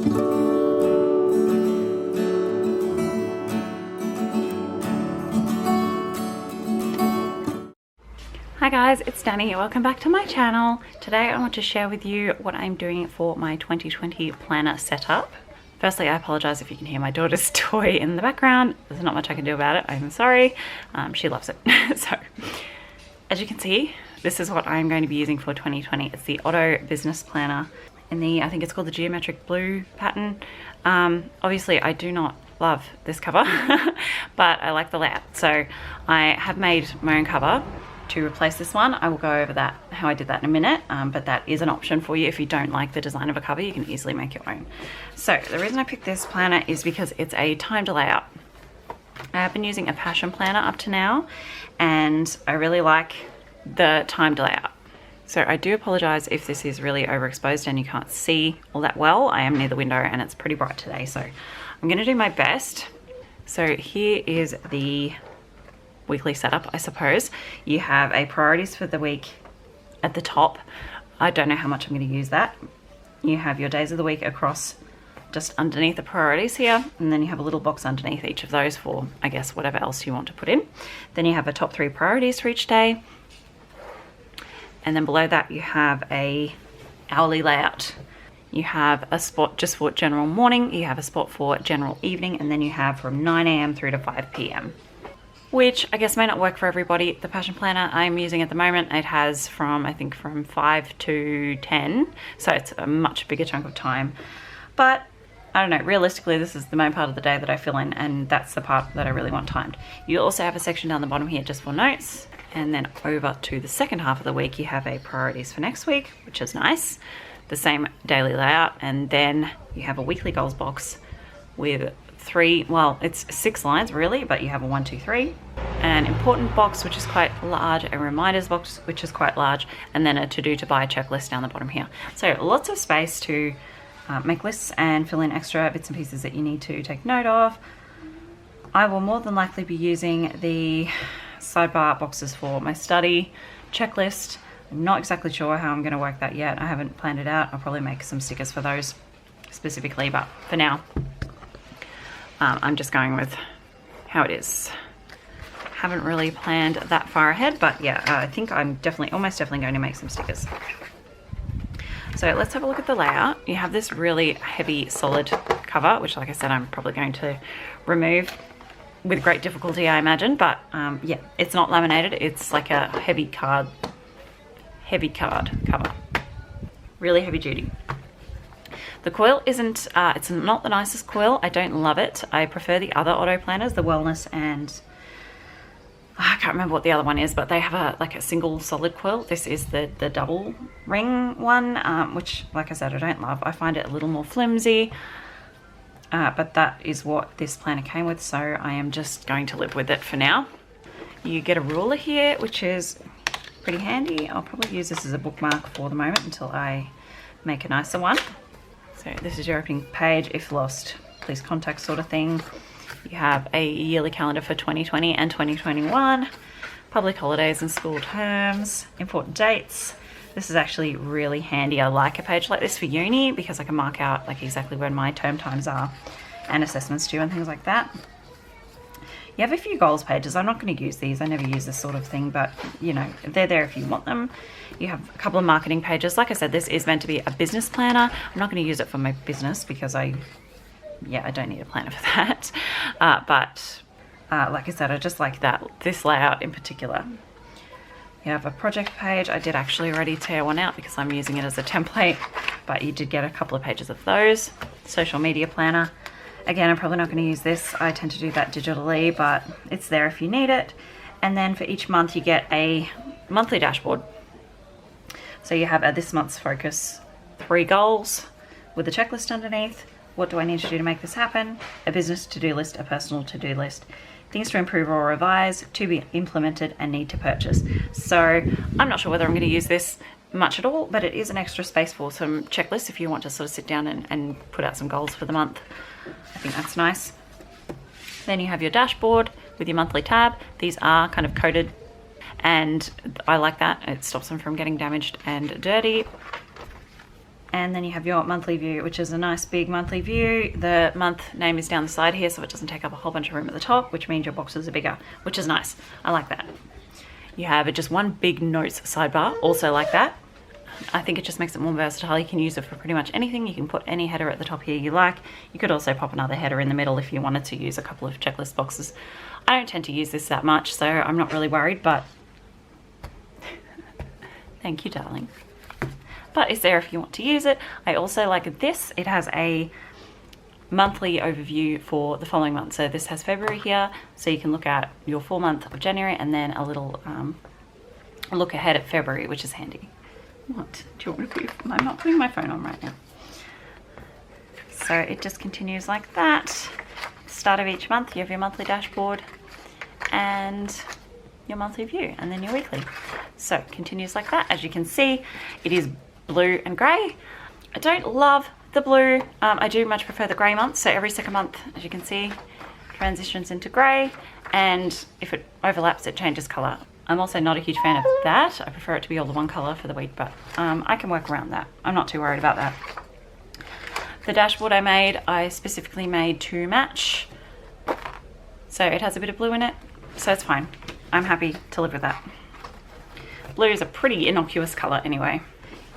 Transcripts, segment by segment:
Hi guys, it's Danny. Welcome back to my channel. Today I want to share with you what I'm doing for my 2020 planner setup. Firstly, I apologize if you can hear my daughter's toy in the background. There's not much I can do about it. I'm sorry. She loves it. So, as you can see, this is what I'm going to be using for 2020. It's the Otto Business Planner in the, I think it's called the Geometric Blue pattern. Obviously, I do not love this cover, but I like the layout. So, I have made my own cover to replace this one. I will go over that, how I did that in a minute, but that is an option for you. If you don't like the design of a cover, you can easily make your own. So the reason I picked this planner is because it's a timed layout. I have been using a passion planner up to now, and I really like the timed layout. So I do apologize if this is really overexposed and you can't see all that well. I am near the window and it's pretty bright today, so I'm going to do my best. So here is the weekly setup, I suppose. You have a priorities for the week at the top. I don't know how much I'm going to use that. You have your days of the week across just underneath the priorities here, and then you have a little box underneath each of those for, I guess, whatever else you want to put in. Then you have a top 3 priorities for each day, and then below that you have a hourly layout. You have a spot just for general morning, you have a spot for general evening, and then you have from 9 AM through to 5 PM. Which I guess may not work for everybody. The passion planner I'm using at the moment, it has from, I think from 5 to 10, so it's a much bigger chunk of time. But I don't know, realistically this is the main part of the day that I fill in, and that's the part that I really want timed. You also have a section down the bottom here just for notes, and then over to the second half of the week you have a priorities for next week, which is nice. The same daily layout, and then you have a weekly goals box with 3, well, it's 6 lines really, but you have a 1, 2, 3, an important box which is quite large, a reminders box which is quite large, and then a to-do to buy checklist down the bottom here. So lots of space to make lists and fill in extra bits and pieces that you need to take note of. I will more than likely be using the sidebar boxes for my study checklist. I'm not exactly sure how I'm going to work that yet. I haven't planned it out. I'll probably make some stickers for those specifically, but for now I'm just going with how it is. Haven't really planned that far ahead, but yeah, I think I'm almost definitely going to make some stickers. So let's have a look at the layout. You have this really heavy solid cover, which like I said, I'm probably going to remove with great difficulty, I imagine, but yeah, it's not laminated. It's like a heavy card cover. Really heavy duty. The coil isn't, it's not the nicest coil. I don't love it. I prefer the other Otto planners, the Wellness, and I can't remember what the other one is, but they have like a single solid coil. This is the double ring one, which like I said, I don't love. I find it a little more flimsy, but that is what this planner came with, so I am just going to live with it for now. You get a ruler here, which is pretty handy. I'll probably use this as a bookmark for the moment until I make a nicer one. So this is your opening page. If lost, please contact sort of thing. You have a yearly calendar for 2020 and 2021, public holidays and school terms, important dates. This is actually really handy. I like a page like this for uni because I can mark out like exactly when my term times are and assessments due and things like that. You have a few goals pages. I'm not going to use these. I never use this sort of thing, but you know, they're there if you want them. You have a couple of marketing pages. Like I said, this is meant to be a business planner. I'm not going to use it for my business because I don't need a planner for that. But like I said, I just like this layout in particular. You have a project page. I did actually already tear one out because I'm using it as a template, but you did get a couple of pages of those. Social media planner. Again, I'm probably not going to use this. I tend to do that digitally, but it's there if you need it. And then for each month, you get a monthly dashboard. So you have this month's focus, 3 goals with a checklist underneath. What do I need to do to make this happen? A business to-do list, a personal to-do list. Things to improve or revise, to be implemented, and need to purchase. So I'm not sure whether I'm going to use this much at all, but it is an extra space for some checklists if you want to sort of sit down and put out some goals for the month. I think that's nice. Then you have your dashboard with your monthly tab. These are kind of coded and I like that. It stops them from getting damaged and dirty. And then you have your monthly view, which is a nice big monthly view. The month name is down the side here, so it doesn't take up a whole bunch of room at the top, which means your boxes are bigger, which is nice. I like that. You have just one big notes sidebar, also like that. I think it just makes it more versatile. You can use it for pretty much anything. You can put any header at the top here you like. You could also pop another header in the middle if you wanted to use a couple of checklist boxes. I don't tend to use this that much, so I'm not really worried, but thank you, darling. But it's there if you want to use it. I also like this. It has a monthly overview for the following month. So this has February here, so you can look at your full month of January and then a little look ahead at February, which is handy. What do you want me to put? I'm not putting my phone on right now. So it just continues like that. Start of each month, you have your monthly dashboard and your monthly view, and then your weekly. So it continues like that. As you can see, it is blue and grey. I don't love the blue. I do much prefer the grey months. So every second month, as you can see, transitions into grey, and if it overlaps, it changes colour. I'm also not a huge fan of that. I prefer it to be all the one colour for the week, but I can work around that. I'm not too worried about that. The dashboard I specifically made to match. So it has a bit of blue in it, so it's fine. I'm happy to live with that. Blue is a pretty innocuous colour anyway.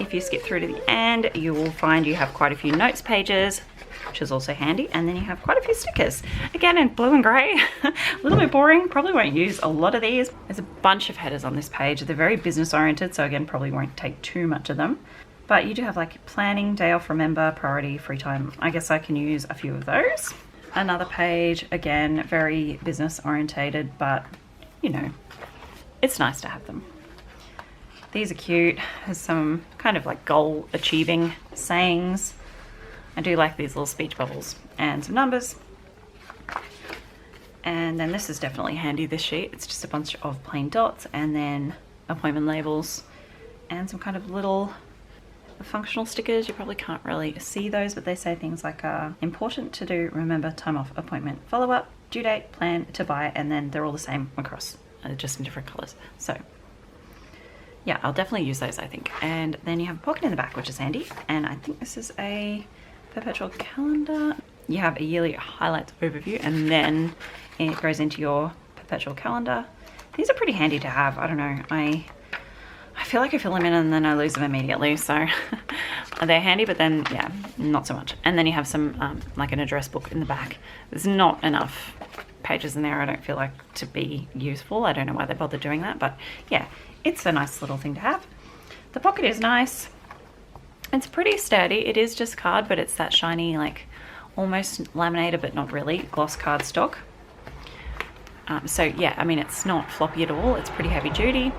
If you skip through to the end, you will find you have quite a few notes pages, which is also handy, and then you have quite a few stickers. Again, in blue and grey. A little bit boring, probably won't use a lot of these. There's a bunch of headers on this page. They're very business oriented, so again, probably won't take too much of them. But you do have like planning, day off, remember, priority, free time. I guess I can use a few of those. Another page, again, very business orientated, but you know, it's nice to have them. These are cute. There's some kind of like goal achieving sayings. I do like these little speech bubbles and some numbers. And then this is definitely handy, this sheet. It's just a bunch of plain dots and then appointment labels and some kind of little functional stickers. You probably can't really see those, but they say things like important to do, remember, time off, appointment, follow-up, due date, plan, to buy, and then they're all the same across, just in different colors. So yeah, I'll definitely use those, I think. And then you have a pocket in the back, which is handy. And I think this is a perpetual calendar. You have a yearly highlights overview, and then it goes into your perpetual calendar. These are pretty handy to have. I don't know. I feel like I fill them in and then I lose them immediately. So they're handy, but then yeah, not so much. And then you have some like an address book in the back. There's not enough pages in there, I don't feel like, to be useful. I don't know why they bothered doing that, but yeah, it's a nice little thing to have. The pocket is nice. It's pretty sturdy. It is just card, but it's that shiny, like almost laminated, but not really, gloss card stock. So yeah, I mean, it's not floppy at all. It's pretty heavy duty.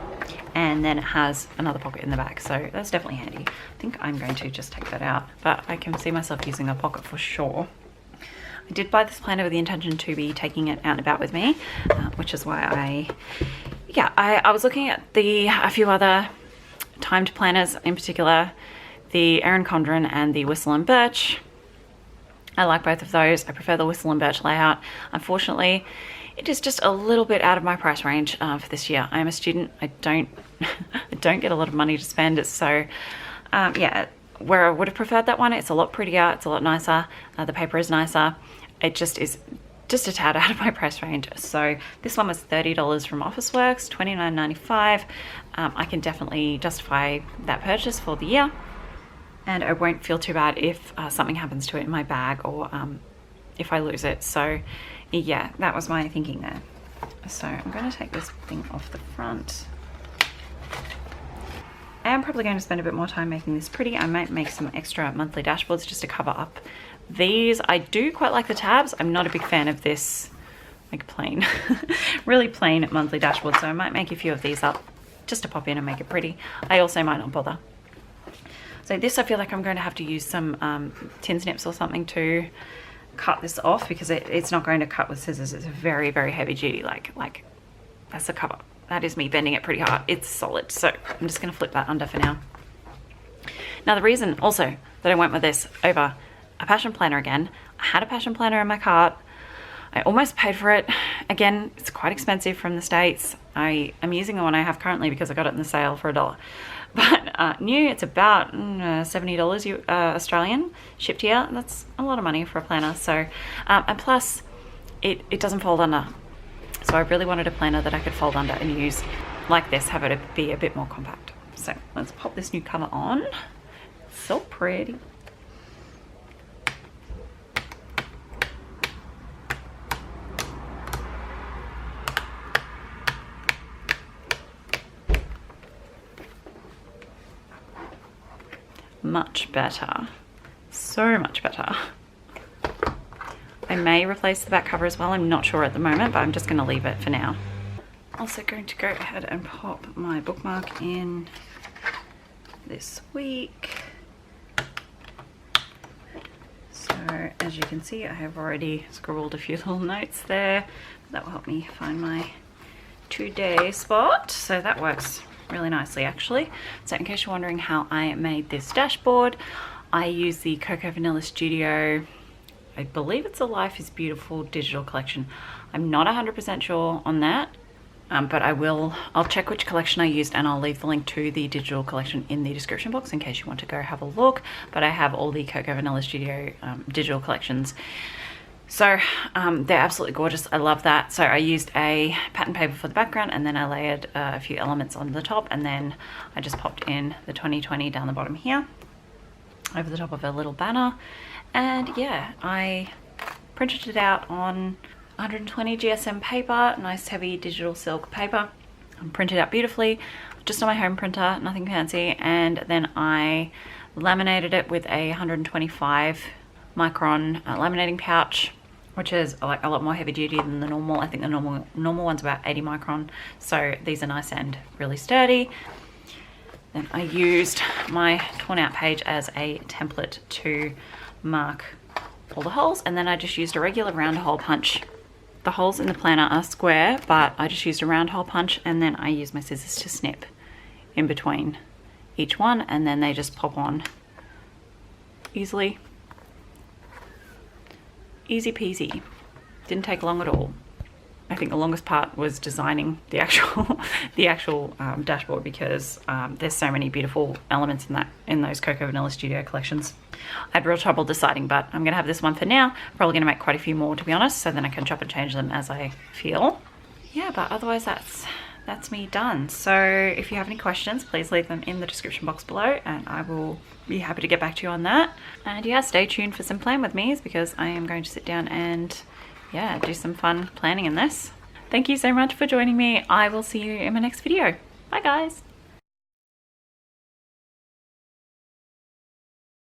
And then it has another pocket in the back, so that's definitely handy. I think I'm going to just take that out, but I can see myself using the pocket for sure. I did buy this planner with the intention to be taking it out and about with me, which is why I was looking at a few other timed planners, in particular the Erin Condren and the Whistle and Birch. I like both of those. I prefer the Whistle and Birch layout. Unfortunately, it is just a little bit out of my price range for this year. I am a student. I don't get a lot of money to spend, so yeah, where I would have preferred that one, it's a lot prettier, it's a lot nicer, the paper is nicer. It just is just a tad out of my price range. So this one was $30 from Officeworks, $29.95. I can definitely justify that purchase for the year, and I won't feel too bad if something happens to it in my bag, or if I lose it. So yeah, that was my thinking there. So I'm going to take this thing off the front. I am probably going to spend a bit more time making this pretty. I might make some extra monthly dashboards just to cover up these. I do quite like the tabs. I'm not a big fan of this like plain, really plain monthly dashboard. So I might make a few of these up just to pop in and make it pretty. I also might not bother. So this, I feel like I'm going to have to use some tin snips or something to cut this off, because it's not going to cut with scissors. It's very, very heavy duty, like that's the cover. That is me bending it pretty hard. It's solid. So I'm just going to flip that under for now. Now the reason also that I went with this over a passion planner again, I had a passion planner in my cart. I almost paid for it. Again, it's quite expensive from the States. I am using the one I have currently because I got it in the sale for $1. But new. It's about $70 Australian, shipped here. That's a lot of money for a planner. So, and plus it doesn't fold under. So I really wanted a planner that I could fold under and use like this, have it be a bit more compact. So let's pop this new cover on. So pretty. Much better. So much better. I may replace the back cover as well. I'm not sure at the moment, but I'm just going to leave it for now. Also going to go ahead and pop my bookmark in this week. So as you can see, I have already scribbled a few little notes there. That will help me find my today spot. So that works really nicely actually. So in case you're wondering how I made this dashboard, I use the Cocoa Vanilla Studio, I believe it's a Life is Beautiful digital collection. I'm not 100% sure on that, but I'll check which collection I used and I'll leave the link to the digital collection in the description box in case you want to go have a look. But I have all the Cocoa Vanilla Studio digital collections. So they're absolutely gorgeous. I love that. So I used a pattern paper for the background and then I layered a few elements on the top, and then I just popped in the 2020 down the bottom here over the top of a little banner. And yeah, I printed it out on 120 GSM paper, nice heavy digital silk paper, and printed out beautifully just on my home printer, nothing fancy. And then I laminated it with a 125 micron laminating pouch, which is like a lot more heavy duty than the normal. I think the normal one's about 80 micron. So these are nice and really sturdy. Then I used my torn out page as a template to mark all the holes, and then I just used a regular round hole punch. The holes in the planner are square, but I just used a round hole punch, and then I used my scissors to snip in between each one, and then they just pop on easily. Easy peasy. Didn't take long at all. I think the longest part was designing the actual dashboard, because there's so many beautiful elements in those Cocoa Vanilla Studio collections. I had real trouble deciding, but I'm gonna have this one for now. Probably gonna make quite a few more, to be honest, so then I can chop and change them as I feel. Yeah, but otherwise that's me done. So if you have any questions, please leave them in the description box below and I will be happy to get back to you on that. And yeah, stay tuned for some plan with me's, because I am going to sit down and yeah, do some fun planning in this. Thank you so much for joining me. I will see you in my next video. Bye guys.